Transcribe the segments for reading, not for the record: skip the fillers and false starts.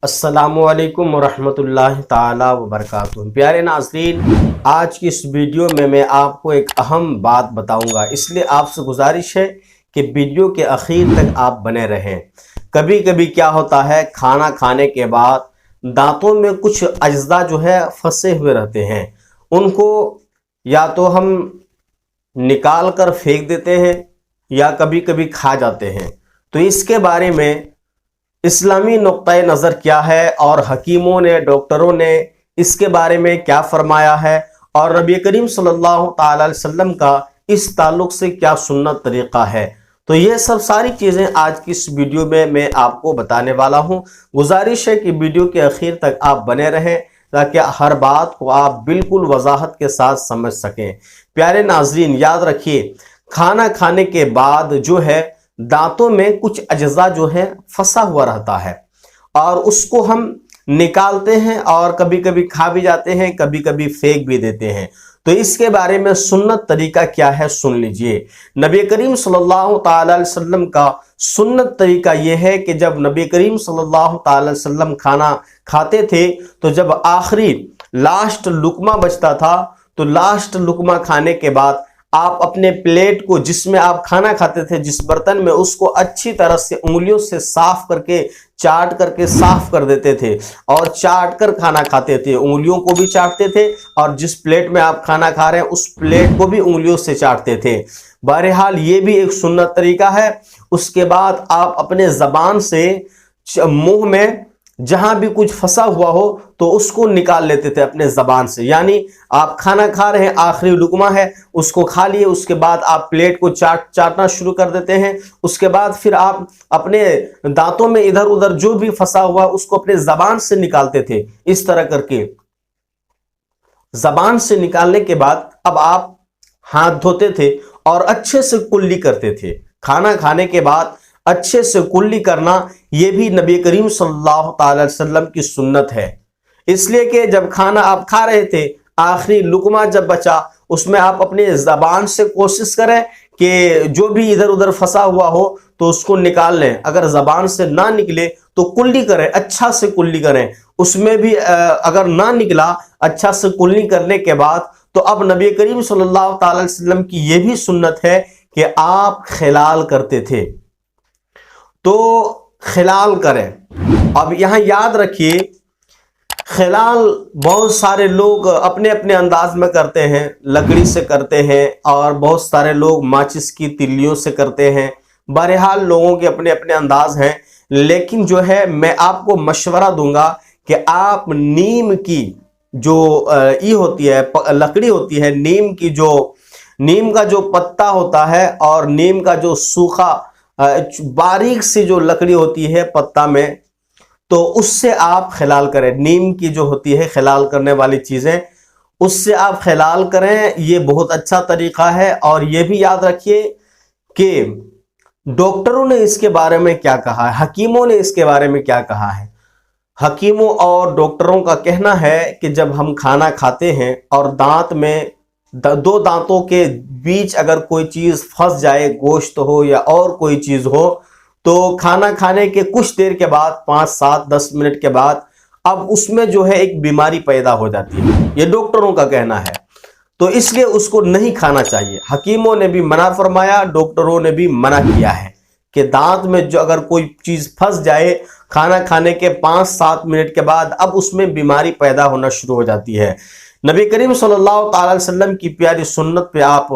السلام علیکم ورحمۃ اللہ تعالی وبرکاتہ۔ پیارے ناظرین، آج کی اس ویڈیو میں آپ کو ایک اہم بات بتاؤں گا، اس لیے آپ سے گزارش ہے کہ ویڈیو کے آخر تک آپ بنے رہیں۔ کبھی کبھی کیا ہوتا ہے، کھانا کھانے کے بعد دانتوں میں کچھ اجزاء جو ہے پھنسے ہوئے رہتے ہیں، ان کو یا تو ہم نکال کر پھینک دیتے ہیں یا کبھی کبھی کھا جاتے ہیں۔ تو اس کے بارے میں اسلامی نقطہ نظر کیا ہے اور حکیموں نے، ڈاکٹروں نے اس کے بارے میں کیا فرمایا ہے، اور نبی کریم صلی اللہ تعالی علیہ وسلم کا اس تعلق سے کیا سنت طریقہ ہے، تو یہ سب ساری چیزیں آج کی اس ویڈیو میں آپ کو بتانے والا ہوں۔ گزارش ہے کہ ویڈیو کے اخیر تک آپ بنے رہیں تاکہ ہر بات کو آپ بالکل وضاحت کے ساتھ سمجھ سکیں۔ پیارے ناظرین، یاد رکھیے، کھانا کھانے کے بعد جو ہے دانتوں میں کچھ اجزاء جو ہے پھنسا ہوا رہتا ہے، اور اس کو ہم نکالتے ہیں اور کبھی کبھی کھا بھی جاتے ہیں، کبھی کبھی پھینک بھی دیتے ہیں۔ تو اس کے بارے میں سنت طریقہ کیا ہے سن لیجئے۔ نبی کریم صلی اللہ تعالی علیہ وسلم کا سنت طریقہ یہ ہے کہ جب نبی کریم صلی اللہ تعالی علیہ وسلم کھانا کھاتے تھے تو جب آخری لاسٹ لقمہ بچتا تھا تو لاسٹ لقمہ کھانے کے بعد آپ اپنے پلیٹ کو، جس میں آپ کھانا کھاتے تھے، جس برتن میں، اس کو اچھی طرح سے انگلیوں سے صاف کر کے، چاٹ کر کے صاف کر دیتے تھے اور چاٹ کر کھانا کھاتے تھے۔ انگلیوں کو بھی چاٹتے تھے اور جس پلیٹ میں آپ کھانا کھا رہے ہیں اس پلیٹ کو بھی انگلیوں سے چاٹتے تھے۔ بہرحال یہ بھی ایک سنت طریقہ ہے۔ اس کے بعد آپ اپنے زبان سے منہ میں جہاں بھی کچھ پھنسا ہوا ہو تو اس کو نکال لیتے تھے اپنے زبان سے، یعنی آپ کھانا کھا رہے ہیں، آخری لقمہ ہے، اس کو کھا لیے، اس کے بعد آپ پلیٹ کو چاٹنا شروع کر دیتے ہیں۔ اس کے بعد پھر آپ اپنے دانتوں میں ادھر ادھر جو بھی پھنسا ہوا اس کو اپنے زبان سے نکالتے تھے۔ اس طرح کر کے زبان سے نکالنے کے بعد اب آپ ہاتھ دھوتے تھے اور اچھے سے کلی کرتے تھے۔ کھانا کھانے کے بعد اچھے سے کلی کرنا یہ بھی نبی کریم صلی اللہ تعالی علیہ وسلم کی سنت ہے، اس لیے کہ جب کھانا آپ کھا رہے تھے، آخری لقمہ جب بچا، اس میں آپ اپنے زبان سے کوشش کریں کہ جو بھی ادھر ادھر پھنسا ہوا ہو تو اس کو نکال لیں۔ اگر زبان سے نہ نکلے تو کلی کریں، اچھا سے کلی کریں۔ اس میں بھی اگر نہ نکلا اچھا سے کلی کرنے کے بعد، تو اب نبی کریم صلی اللہ تعالی علیہ وسلم کی یہ بھی سنت ہے کہ آپ خلال کرتے تھے، تو خلال کریں۔ اب یہاں یاد رکھیے، خلال بہت سارے لوگ اپنے اپنے انداز میں کرتے ہیں، لکڑی سے کرتے ہیں، اور بہت سارے لوگ ماچس کی تلیوں سے کرتے ہیں۔ بہرحال لوگوں کے اپنے اپنے انداز ہیں، لیکن جو ہے میں آپ کو مشورہ دوں گا کہ آپ نیم کی جو ہوتی ہے، لکڑی ہوتی ہے، نیم کا جو پتا ہوتا ہے اور نیم کا جو سوکھا باریک سی جو لکڑی ہوتی ہے پتا میں، تو اس سے آپ خلال کریں۔ نیم کی جو ہوتی ہے خلال کرنے والی چیزیں، اس سے آپ خلال کریں، یہ بہت اچھا طریقہ ہے۔ اور یہ بھی یاد رکھیے کہ ڈاکٹروں نے اس کے بارے میں کیا کہا ہے، حکیموں نے اس کے بارے میں کیا کہا ہے۔ حکیموں اور ڈاکٹروں کا کہنا ہے کہ جب ہم کھانا کھاتے ہیں اور دانت میں دو دانتوں کے بیچ اگر کوئی چیز پھنس جائے، گوشت ہو یا اور کوئی چیز ہو، تو کھانا کھانے کے کچھ دیر کے بعد، 5 7 10 منٹ کے بعد، اب اس میں جو ہے ایک بیماری پیدا ہو جاتی ہے۔ یہ ڈاکٹروں کا کہنا ہے، تو اس لیے اس کو نہیں کھانا چاہیے۔ حکیموں نے بھی منع فرمایا، ڈاکٹروں نے بھی منع کیا ہے کہ دانت میں جو اگر کوئی چیز پھنس جائے کھانا کھانے کے 5 7 منٹ کے بعد، اب اس میں بیماری پیدا ہونا شروع ہو جاتی ہے۔ نبی کریم صلی اللہ تعالی علیہ وسلم کی پیاری سنت پہ آپ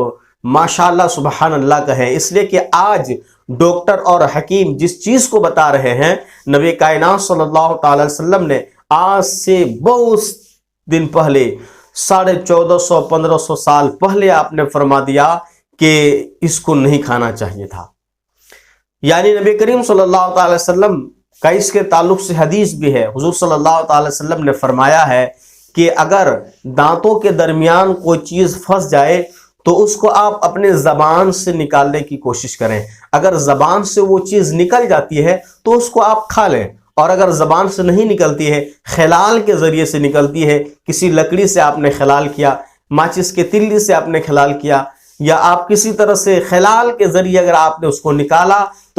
ماشاءاللہ سبحان اللہ کہیں، اس لیے کہ آج ڈاکٹر اور حکیم جس چیز کو بتا رہے ہیں، نبی کائنات صلی اللہ تعالی علیہ وسلم نے آج سے بہت دن پہلے، 1450 1500 سال پہلے آپ نے فرما دیا کہ اس کو نہیں کھانا چاہیے تھا۔ یعنی نبی کریم صلی اللہ تعالی وسلم کا اس کے تعلق سے حدیث بھی ہے۔ حضور صلی اللہ تعالی وسلم نے فرمایا ہے کہ اگر دانتوں کے درمیان کوئی چیز پھنس جائے تو اس کو آپ اپنے زبان سے نکالنے کی کوشش کریں۔ اگر زبان سے وہ چیز نکل جاتی ہے تو اس کو آپ کھا لیں، اور اگر زبان سے نہیں نکلتی ہے، خلال کے ذریعے سے نکلتی ہے، کسی لکڑی سے آپ نے خلال کیا، ماچس کے تلی سے آپ نے خلال کیا، یا آپ کسی طرح سے خلال کے ذریعے اگر آپ نے اس کو نکالا،